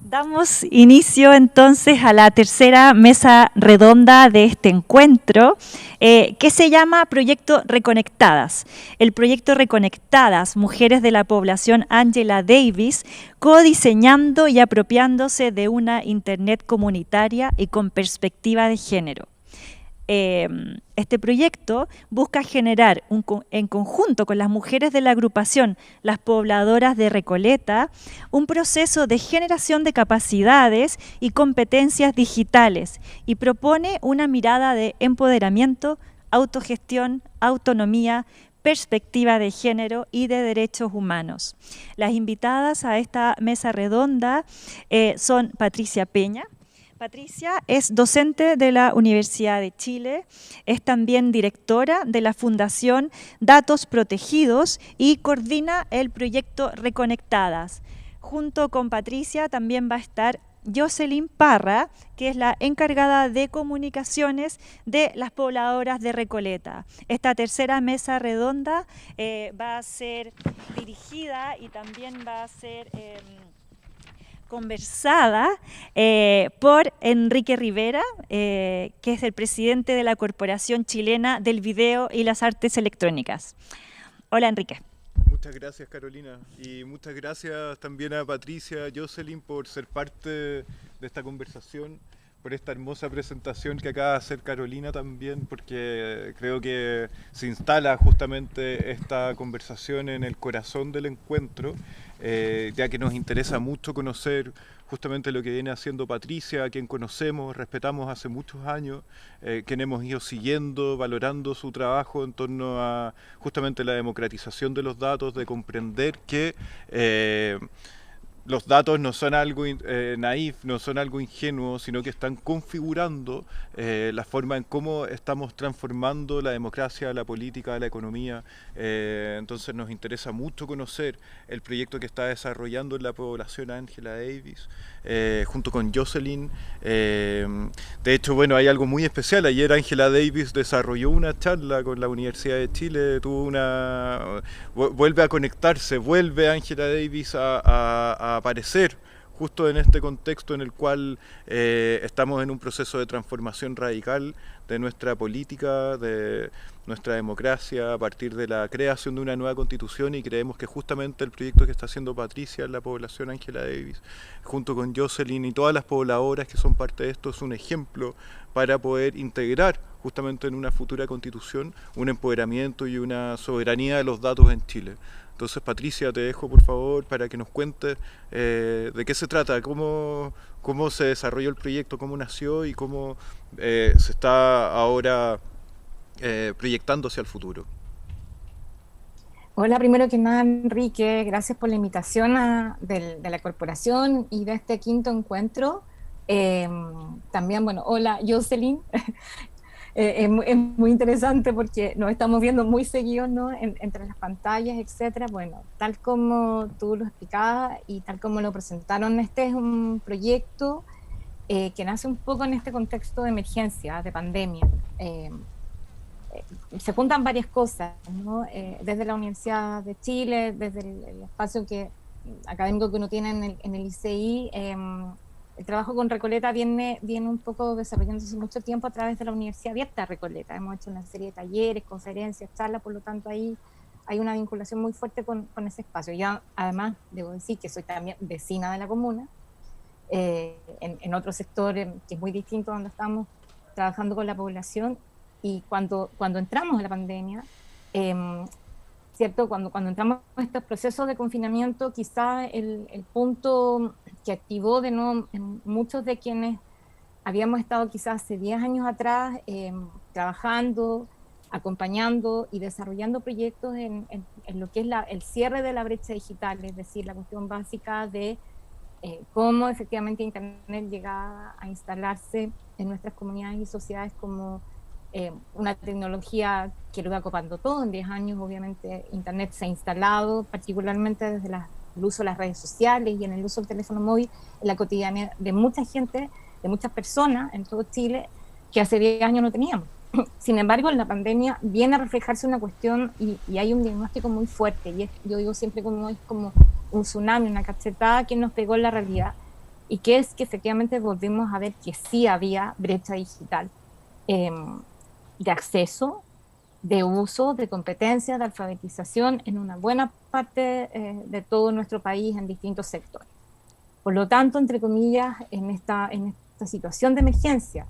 Damos inicio entonces a la tercera mesa redonda de este encuentro, que se llama Proyecto Reconectadas. El proyecto Reconectadas, Mujeres de la Población Angela Davis, codiseñando y apropiándose de una Internet comunitaria y con perspectiva de género. Este proyecto busca generar, en conjunto con las mujeres de la agrupación Las Pobladoras de Recoleta, un proceso de generación de capacidades y competencias digitales y propone una mirada de empoderamiento, autogestión, autonomía, perspectiva de género y de derechos humanos. Las invitadas a esta mesa redonda son Patricia Peña. Patricia es docente de la Universidad de Chile, es también directora de la Fundación Datos Protegidos y coordina el proyecto Reconectadas. Junto con Patricia también va a estar Jocelyn Parra, que es la encargada de comunicaciones de las pobladoras de Recoleta. Esta tercera mesa redonda va a ser dirigida y también va a ser conversada por Enrique Rivera, que es el presidente de la Corporación Chilena del Video y las Artes Electrónicas. Hola, Enrique. Muchas gracias, Carolina, y muchas gracias también a Patricia, a Jocelyn por ser parte de esta conversación, por esta hermosa presentación que acaba de hacer Carolina también, porque creo que se instala justamente esta conversación en el corazón del encuentro, ya que nos interesa mucho conocer justamente lo que viene haciendo Patricia, a quien conocemos, respetamos hace muchos años, quien hemos ido siguiendo, valorando su trabajo en torno a justamente la democratización de los datos, de comprender que los datos no son algo naif, no son algo ingenuo, sino que están configurando la forma en cómo estamos transformando la democracia, la política, la economía. Entonces nos interesa mucho conocer el proyecto que está desarrollando en la población Angela Davis, junto con Jocelyn. De hecho, bueno, hay algo muy especial. Ayer Angela Davis desarrolló una charla con la Universidad de Chile, vuelve a conectarse, vuelve Angela Davis a aparecer justo en este contexto en el cual estamos en un proceso de transformación radical de nuestra política, de nuestra democracia, a partir de la creación de una nueva constitución, y creemos que justamente el proyecto que está haciendo Patricia en la población Angela Davis, junto con Jocelyn y todas las pobladoras que son parte de esto, es un ejemplo para poder integrar justamente en una futura constitución un empoderamiento y una soberanía de los datos en Chile. Entonces, Patricia, te dejo por favor para que nos cuentes de qué se trata, cómo se desarrolló el proyecto, cómo nació y cómo se está ahora proyectando hacia el futuro. Hola, primero que nada, Enrique, gracias por la invitación de la corporación y de este quinto encuentro. También, bueno, hola, Jocelyn. Es muy interesante porque nos estamos viendo muy seguidos, ¿no? Entre las pantallas, etcétera. Bueno, tal como tú lo explicabas y tal como lo presentaron, este es un proyecto que nace un poco en este contexto de emergencia, de pandemia. Se juntan varias cosas, ¿no? Desde la Universidad de Chile, desde el espacio académico que uno tiene en el ICI. El trabajo con Recoleta viene un poco desarrollándose hace mucho tiempo a través de la Universidad Abierta de Recoleta. Hemos hecho una serie de talleres, conferencias, charlas, por lo tanto ahí hay una vinculación muy fuerte con ese espacio. Yo además debo decir que soy también vecina de la comuna, en otro sector que es muy distinto, donde estamos trabajando con la población, y cuando entramos en la pandemia, ¿cierto? Cuando entramos en estos procesos de confinamiento, quizá el punto que activó de nuevo en muchos de quienes habíamos estado quizás hace 10 años atrás trabajando, acompañando y desarrollando proyectos en lo que es el cierre de la brecha digital, es decir, la cuestión básica de cómo efectivamente Internet llega a instalarse en nuestras comunidades y sociedades como una tecnología que lo va copando todo. En 10 años obviamente Internet se ha instalado, particularmente desde el uso de las redes sociales y en el uso del teléfono móvil, en la cotidianidad de mucha gente, de muchas personas en todo Chile, que hace 10 años no teníamos. Sin embargo, en la pandemia viene a reflejarse una cuestión y hay un diagnóstico muy fuerte, y yo digo siempre como es como un tsunami, una cachetada que nos pegó en la realidad, y que es que efectivamente volvimos a ver que sí había brecha digital de acceso, de uso, de competencia, de alfabetización en una buena parte de todo nuestro país en distintos sectores. Por lo tanto, entre comillas, en esta situación de emergencia,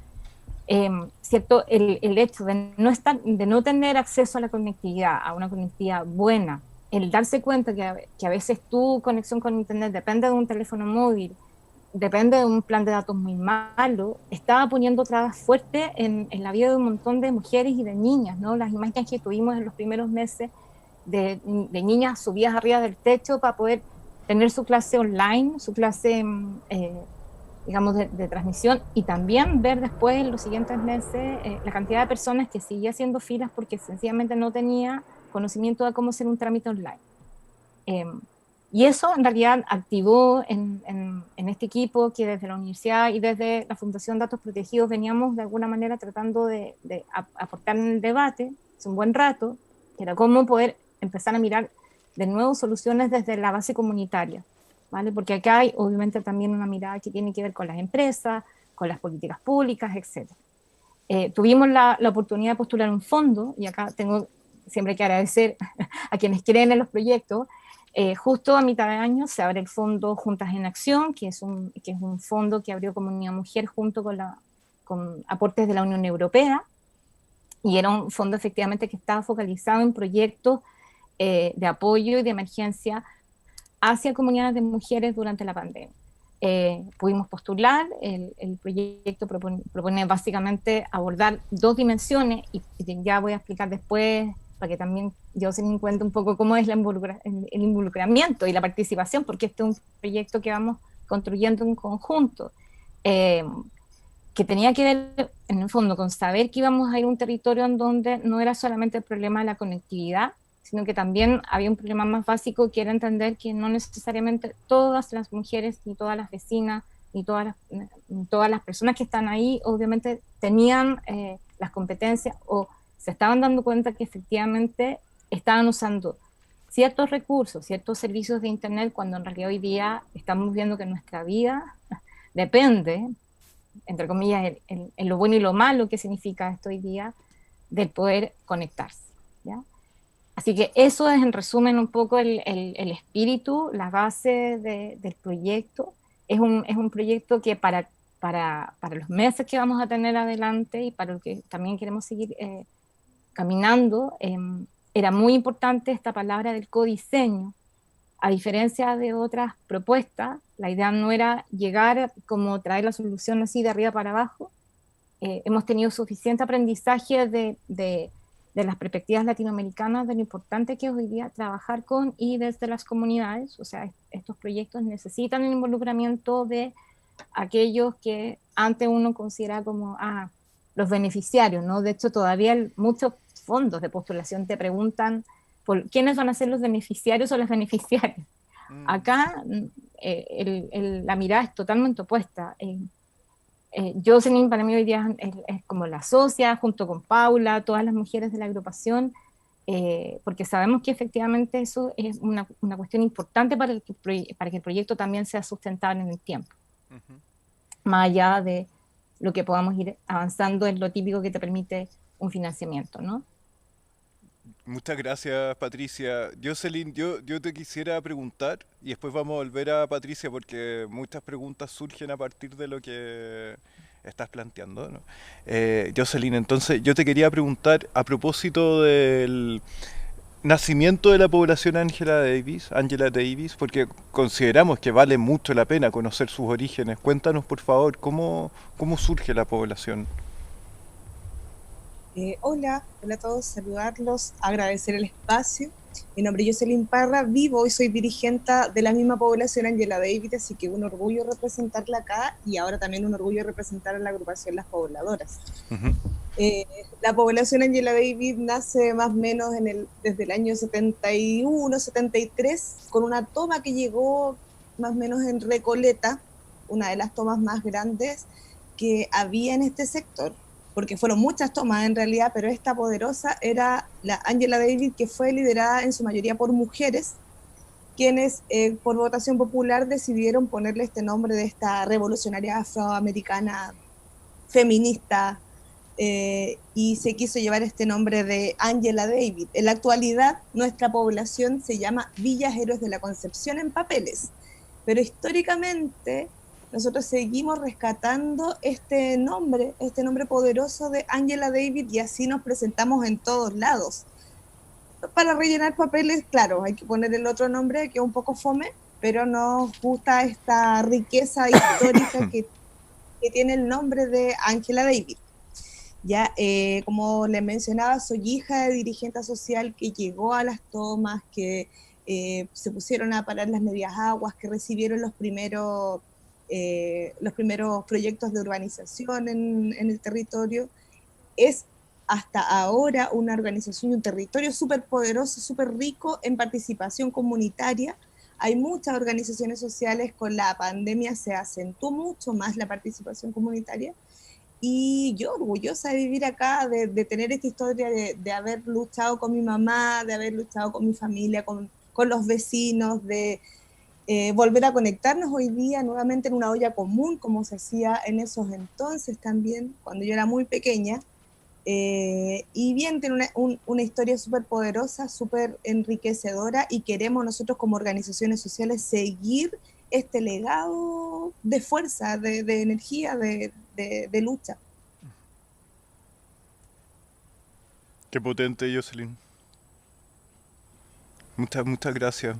¿cierto? El hecho de no tener acceso a la conectividad, a una conectividad buena, el darse cuenta que a veces tu conexión con Internet depende de un teléfono móvil, depende de un plan de datos muy malo, estaba poniendo trabas fuertes en la vida de un montón de mujeres y de niñas, ¿no? Las imágenes que tuvimos en los primeros meses de niñas subidas arriba del techo para poder tener su clase online, su clase, digamos, de transmisión, y también ver después, en los siguientes meses, la cantidad de personas que seguía haciendo filas porque sencillamente no tenía conocimiento de cómo hacer un trámite online. Y eso en realidad activó en este equipo que desde la universidad y desde la Fundación Datos Protegidos veníamos de alguna manera tratando de aportar en el debate hace un buen rato, que era cómo poder empezar a mirar de nuevo soluciones desde la base comunitaria, ¿vale? Porque acá hay obviamente también una mirada que tiene que ver con las empresas, con las políticas públicas, etc. Tuvimos la oportunidad de postular un fondo, y acá tengo siempre que agradecer a quienes creen en los proyectos. Justo a mitad de año se abre el fondo Juntas en Acción, que es un fondo que abrió Comunidad Mujer junto con aportes de la Unión Europea, y era un fondo efectivamente que estaba focalizado en proyectos de apoyo y de emergencia hacia comunidades de mujeres durante la pandemia. Pudimos postular, el proyecto propone básicamente abordar dos dimensiones, y ya voy a explicar después, para que también Jocelyn cuente un poco cómo es el involucramiento y la participación, porque este es un proyecto que vamos construyendo en conjunto, que tenía que ver, en el fondo, con saber que íbamos a ir a un territorio en donde no era solamente el problema de la conectividad, sino que también había un problema más básico, que era entender que no necesariamente todas las mujeres, ni todas las vecinas, ni todas las personas que están ahí, obviamente tenían las competencias o se estaban dando cuenta que efectivamente estaban usando ciertos recursos, ciertos servicios de Internet, cuando en realidad hoy día estamos viendo que nuestra vida depende, entre comillas, en lo bueno y lo malo que significa esto hoy día, del poder conectarse, ¿ya? Así que eso es en resumen un poco el espíritu, la base del proyecto. Es un proyecto que para los meses que vamos a tener adelante y para lo que también queremos seguir caminando, era muy importante esta palabra del codiseño. A diferencia de otras propuestas, la idea no era llegar como traer la solución así de arriba para abajo. Hemos tenido suficiente aprendizaje de las perspectivas latinoamericanas, de lo importante que es hoy día trabajar con y desde las comunidades. O sea, estos proyectos necesitan el involucramiento de aquellos que antes uno considera como los beneficiarios, ¿no? De hecho, todavía muchos fondos de postulación te preguntan por quiénes van a ser los beneficiarios o las beneficiarias. Acá la mirada es totalmente opuesta. Jocelyn para mí hoy día es como la socia, junto con Paula, todas las mujeres de la agrupación, porque sabemos que efectivamente eso es una cuestión importante para que el proyecto también sea sustentable en el tiempo. Más allá de lo que podamos ir avanzando en lo típico que te permite un financiamiento, ¿no? Muchas gracias, Patricia. Jocelyn, yo te quisiera preguntar, y después vamos a volver a Patricia, porque muchas preguntas surgen a partir de lo que estás planteando, ¿no? Jocelyn, entonces yo te quería preguntar a propósito del nacimiento de la población Angela Davis, porque consideramos que vale mucho la pena conocer sus orígenes. Cuéntanos, por favor, cómo surge la población. Hola a todos, saludarlos, agradecer el espacio. Mi nombre es Jocelyn Parra, vivo y soy dirigente de la misma población Angela Davis, así que un orgullo representarla acá y ahora también un orgullo representar a la agrupación Las Pobladoras. La población Angela Davis nace más o menos desde el año 71, 73, con una toma que llegó más o menos en Recoleta, una de las tomas más grandes que había en este sector, porque fueron muchas tomas en realidad, pero esta poderosa era la Angela Davis, que fue liderada en su mayoría por mujeres, quienes por votación popular decidieron ponerle este nombre de esta revolucionaria afroamericana feminista, y se quiso llevar este nombre de Angela Davis. En la actualidad, nuestra población se llama Villas Héroes de la Concepción en papeles, pero históricamente nosotros seguimos rescatando este nombre poderoso de Angela Davis, y así nos presentamos en todos lados. Para rellenar papeles, claro, hay que poner el otro nombre, que es un poco fome, pero nos gusta esta riqueza histórica que tiene el nombre de Angela Davis. Ya, como les mencionaba, soy hija de dirigente social que llegó a las tomas, que se pusieron a parar las medias aguas, que recibieron los primeros proyectos de urbanización en el territorio. Es hasta ahora una organización y un territorio súper poderoso, súper rico en participación comunitaria. Hay muchas organizaciones sociales, con la pandemia se acentuó mucho más la participación comunitaria, y yo orgullosa de vivir acá, de tener esta historia, de haber luchado con mi mamá, de haber luchado con mi familia, con los vecinos, de volver a conectarnos hoy día nuevamente en una olla común, como se hacía en esos entonces también, cuando yo era muy pequeña. Y bien, tiene una historia súper poderosa, súper enriquecedora, y queremos nosotros como organizaciones sociales seguir este legado de fuerza, de energía, de lucha. Qué potente, Jocelyn. Muchas gracias.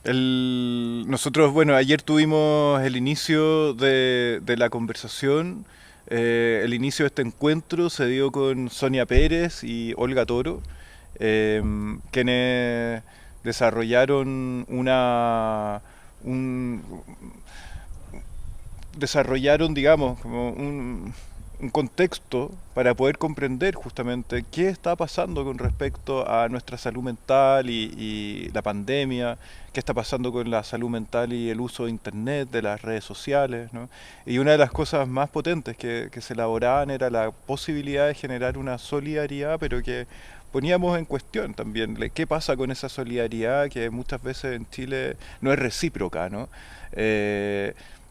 Nosotros, bueno, ayer tuvimos el inicio de la conversación. El inicio de este encuentro se dio con Sonia Pérez y Olga Toro, quienes desarrollaron digamos, como un contexto para poder comprender justamente qué está pasando con respecto a nuestra salud mental y la pandemia, qué está pasando con la salud mental y el uso de Internet, de las redes sociales, ¿no? Y una de las cosas más potentes que se elaboraban era la posibilidad de generar una solidaridad, pero que poníamos en cuestión también qué pasa con esa solidaridad que muchas veces en Chile no es recíproca, ¿no?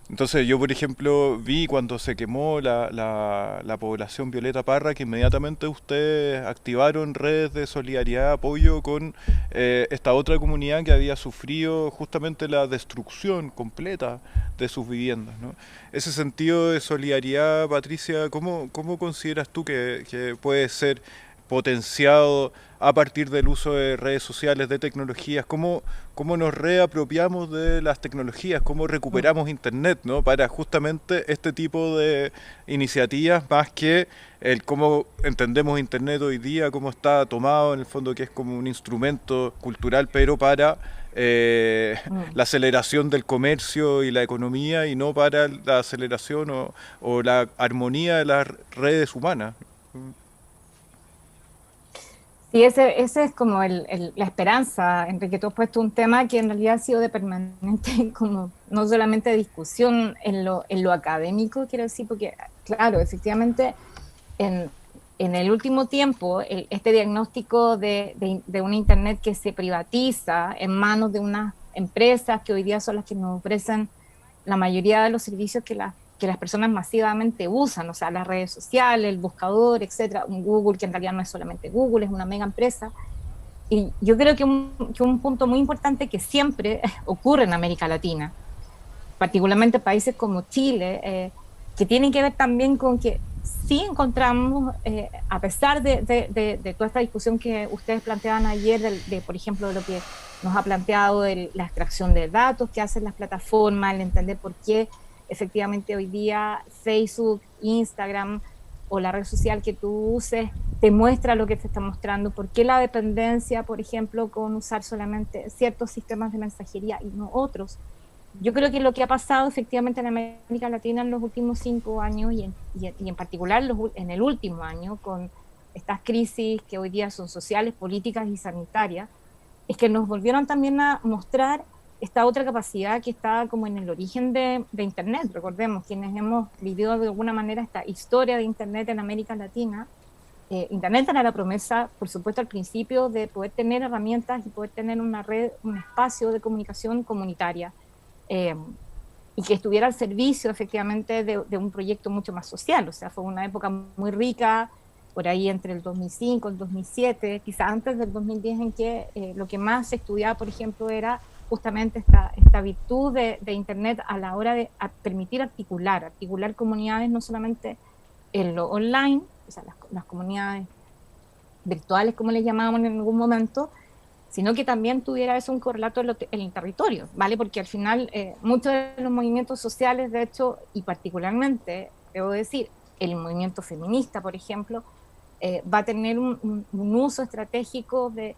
Entonces yo, por ejemplo, vi cuando se quemó la población Violeta Parra que inmediatamente ustedes activaron redes de solidaridad, apoyo con esta otra comunidad que había sufrido justamente la destrucción completa de sus viviendas, ¿no? Ese sentido de solidaridad, Patricia, ¿cómo consideras tú que puede ser potenciado a partir del uso de redes sociales, de tecnologías? ¿Cómo nos reapropiamos de las tecnologías? ¿Cómo recuperamos Internet, ¿no? Para justamente este tipo de iniciativas, más que el cómo entendemos Internet hoy día, cómo está tomado en el fondo, que es como un instrumento cultural, pero para la aceleración del comercio y la economía, y no para la aceleración o la armonía de las redes humanas. Sí, ese es como la esperanza, Enrique. Tú has puesto un tema que en realidad ha sido de permanente, como no solamente discusión en lo académico, quiero decir, porque claro, efectivamente en el último tiempo este diagnóstico de una Internet que se privatiza en manos de unas empresas que hoy día son las que nos ofrecen la mayoría de los servicios que las personas masivamente usan, o sea, las redes sociales, el buscador, etcétera, un Google que en realidad no es solamente Google, es una mega empresa. Y yo creo que un punto muy importante que siempre ocurre en América Latina, particularmente países como Chile, que tienen que ver también con que sí encontramos, a pesar de toda esta discusión que ustedes planteaban ayer, por ejemplo, de lo que nos ha planteado la extracción de datos que hacen las plataformas, el entender por qué efectivamente hoy día Facebook, Instagram o la red social que tú uses te muestra lo que te está mostrando, por qué la dependencia, por ejemplo, con usar solamente ciertos sistemas de mensajería y no otros. Yo creo que lo que ha pasado efectivamente en América Latina en los últimos 5 años y en particular en el último año, con estas crisis que hoy día son sociales, políticas y sanitarias, es que nos volvieron también a mostrar esta otra capacidad que está como en el origen de Internet. Recordemos, quienes hemos vivido de alguna manera esta historia de Internet en América Latina, Internet era la promesa, por supuesto, al principio de poder tener herramientas y poder tener una red, un espacio de comunicación comunitaria y que estuviera al servicio efectivamente de un proyecto mucho más social. O sea, fue una época muy rica, por ahí entre el 2005, el 2007, quizá antes del 2010, en que lo que más se estudiaba, por ejemplo, era justamente esta virtud de Internet a la hora de permitir articular comunidades no solamente en lo online, o sea, las comunidades virtuales, como les llamábamos en algún momento, sino que también tuviera eso un correlato en el territorio, ¿vale? Porque al final muchos de los movimientos sociales, de hecho, y particularmente, debo decir, el movimiento feminista, por ejemplo, va a tener un uso estratégico de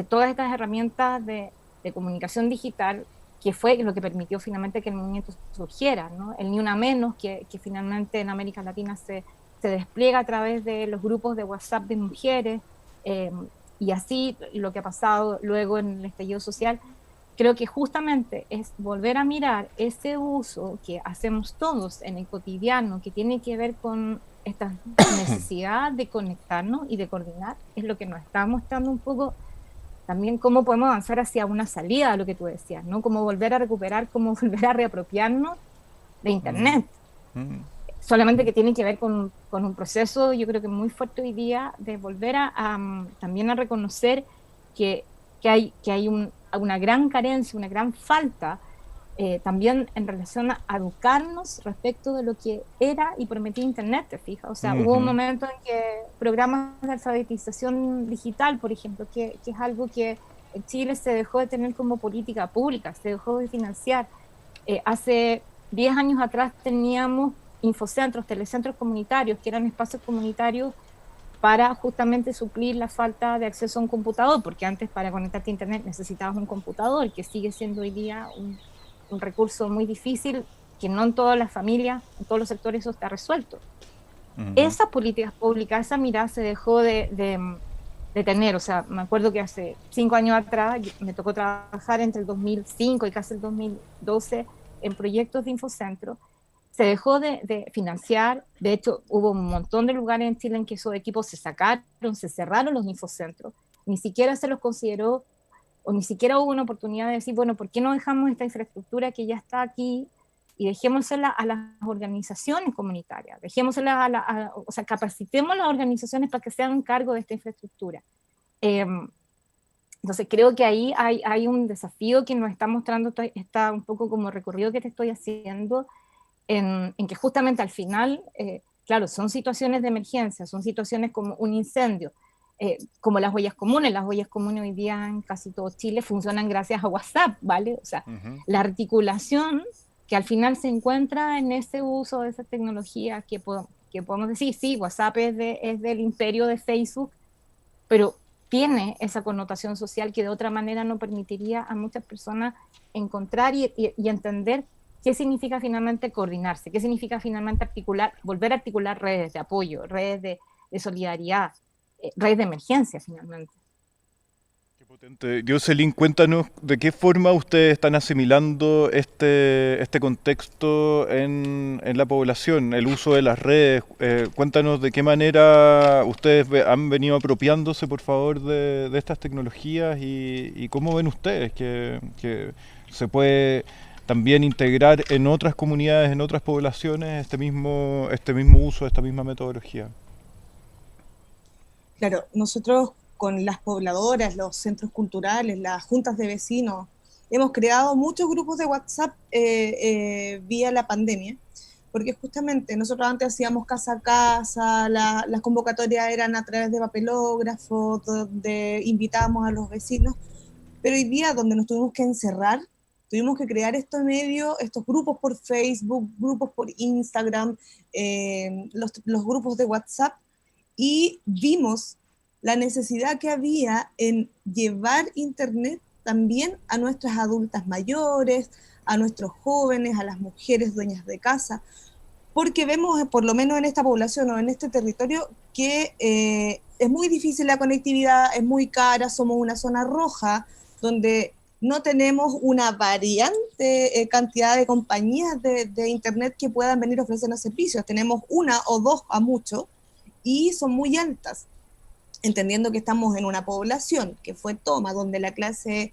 todas estas herramientas de comunicación digital, que fue lo que permitió finalmente que el movimiento surgiera, ¿no? El Ni Una Menos, que finalmente en América Latina se despliega a través de los grupos de WhatsApp de mujeres, y así lo que ha pasado luego en el estallido social. Creo que justamente es volver a mirar ese uso que hacemos todos en el cotidiano, que tiene que ver con esta necesidad de conectarnos y de coordinar, es lo que nos está mostrando un poco también cómo podemos avanzar hacia una salida a lo que tú decías, ¿no? Cómo volver a recuperar, cómo volver a reapropiarnos de Internet. Solamente que tiene que ver con un proceso, yo creo que muy fuerte hoy día, de volver también a reconocer que hay una gran carencia, una gran falta, también en relación a educarnos respecto de lo que era y prometía Internet, ¿te fijas? O sea, hubo un momento en que programas de alfabetización digital, por ejemplo, que es algo que en Chile se dejó de tener como política pública, se dejó de financiar. Hace 10 años atrás teníamos infocentros, telecentros comunitarios, que eran espacios comunitarios para justamente suplir la falta de acceso a un computador, porque antes para conectarte a Internet necesitabas un computador, que sigue siendo hoy día un recurso muy difícil, que no en todas las familias, en todos los sectores eso está resuelto. Esas políticas públicas, esa mirada se dejó de tener. O sea, me acuerdo que hace 5 años atrás me tocó trabajar entre el 2005 y casi el 2012 en proyectos de infocentro. Se dejó de financiar. De hecho, hubo un montón de lugares en Chile en que esos equipos se sacaron, se cerraron los infocentros, ni siquiera se los consideró, o ni siquiera hubo una oportunidad de decir, bueno, ¿por qué no dejamos esta infraestructura que ya está aquí y dejémosela a las organizaciones comunitarias? Dejémosela o sea, capacitemos las organizaciones para que se hagan cargo de esta infraestructura. Entonces creo que ahí hay un desafío que nos está mostrando, está un poco como recorrido que te estoy haciendo, en que justamente al final, claro, son situaciones de emergencia, son situaciones como un incendio, como las huellas comunes. Las huellas comunes hoy día en casi todo Chile funcionan gracias a WhatsApp, ¿vale? O sea, la articulación que al final se encuentra en ese uso de esa tecnología que podemos decir, sí, WhatsApp es del imperio de Facebook, pero tiene esa connotación social que de otra manera no permitiría a muchas personas encontrar y entender qué significa finalmente coordinarse, qué significa finalmente volver a articular redes de apoyo, redes de solidaridad, redes de emergencia finalmente. Qué potente. Jocelyn, cuéntanos de qué forma ustedes están asimilando este contexto en la población, el uso de las redes. Cuéntanos de qué manera ustedes han venido apropiándose, por favor, de estas tecnologías y cómo ven ustedes que se puede también integrar en otras comunidades, en otras poblaciones, este mismo uso, esta misma metodología. Claro, nosotros con las pobladoras, los centros culturales, las juntas de vecinos, hemos creado muchos grupos de WhatsApp vía la pandemia, porque justamente nosotros antes hacíamos casa a casa, las convocatorias eran a través de papelógrafos, donde invitábamos a los vecinos, pero hoy día donde nos tuvimos que encerrar, tuvimos que crear estos medios, estos grupos por Facebook, grupos por Instagram, los grupos de WhatsApp, y vimos la necesidad que había en llevar Internet también a nuestras adultas mayores, a nuestros jóvenes, a las mujeres dueñas de casa, porque vemos, por lo menos en esta población o en este territorio, que es muy difícil la conectividad, es muy cara, somos una zona roja, donde no tenemos una variante cantidad de compañías de Internet que puedan venir a ofrecernos servicios. Tenemos una o dos a mucho, y son muy altas. entendiendo que estamos en una población que fue toma, donde la clase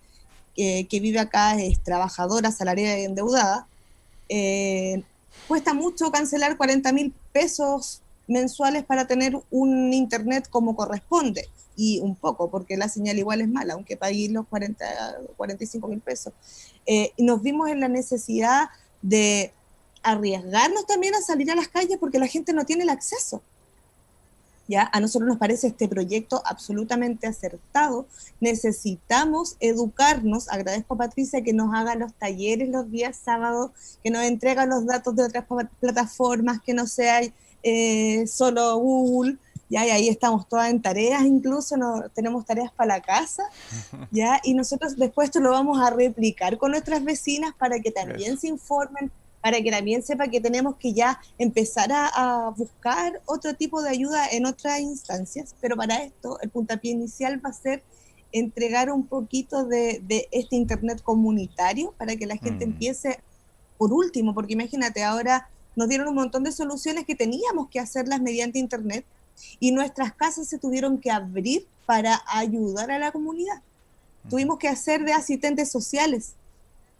que vive acá es trabajadora, asalariada y endeudada, cuesta mucho cancelar 40.000 pesos mensuales para tener un internet como corresponde, y un poco, porque la señal igual es mala, aunque pagué los 45.000 pesos. Y nos vimos en la necesidad de arriesgarnos también a salir a las calles porque la gente no tiene el acceso. ¿Ya? A nosotros nos parece este proyecto absolutamente acertado. Necesitamos educarnos. Agradezco a Patricia que nos haga los talleres los días sábados, que nos entrega los datos de otras plataformas, que no sea solo Google. ¿Ya? Y ahí estamos todas en tareas, incluso tenemos tareas para la casa. ¿Ya? Y nosotros después esto lo vamos a replicar con nuestras vecinas para que también se informen, para que también sepa que tenemos que ya empezar a buscar otro tipo de ayuda en otras instancias, pero para esto el puntapié inicial va a ser entregar un poquito de este internet comunitario para que la gente empiece, por último, porque imagínate, ahora nos dieron un montón de soluciones que teníamos que hacerlas mediante internet y nuestras casas se tuvieron que abrir para ayudar a la comunidad. Tuvimos que hacer de asistentes sociales,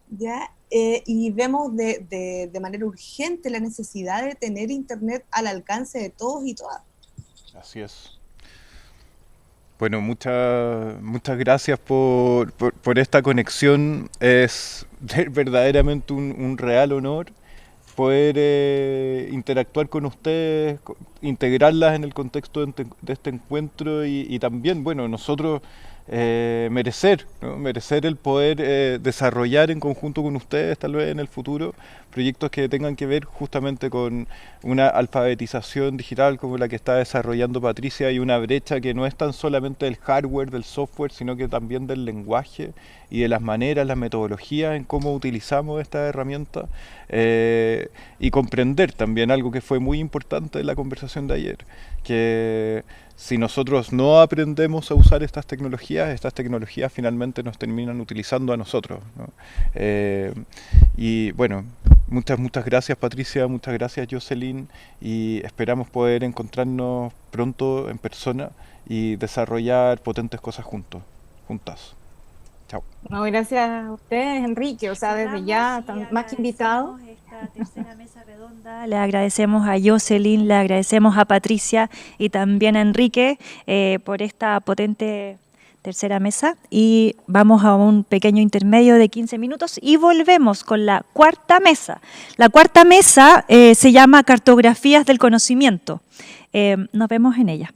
¿ya? Y vemos de manera urgente la necesidad de tener internet al alcance de todos y todas. Así es. Bueno, muchas gracias por esta conexión. Es verdaderamente un real honor poder interactuar con ustedes, integrarlas en el contexto de este encuentro y también, bueno, nosotros merecer, ¿no? Merecer el poder desarrollar en conjunto con ustedes, tal vez en el futuro, proyectos que tengan que ver justamente con una alfabetización digital como la que está desarrollando Patricia y una brecha que no es tan solamente del hardware, del software, sino que también del lenguaje y de las maneras, las metodologías en cómo utilizamos esta herramienta y comprender también algo que fue muy importante en la conversación de ayer, que si nosotros no aprendemos a usar estas tecnologías finalmente nos terminan utilizando a nosotros, ¿no? Y bueno, muchas gracias Patricia, muchas gracias Jocelyn y esperamos poder encontrarnos pronto en persona y desarrollar potentes cosas juntas. Chao. No, gracias a ustedes, Enrique. O sea, desde ya, más que invitado. Esta tercera mesa redonda. Le agradecemos a Jocelyn, le agradecemos a Patricia y también a Enrique por esta potente tercera mesa. Y vamos a un pequeño intermedio de 15 minutos y volvemos con la cuarta mesa. La cuarta mesa se llama Cartografías del Conocimiento. Nos vemos en ella.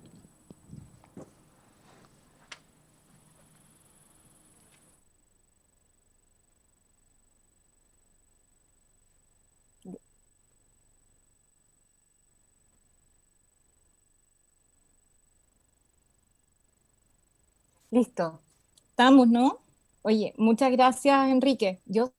Listo. Estamos, ¿no? Oye, muchas gracias, Enrique. Yo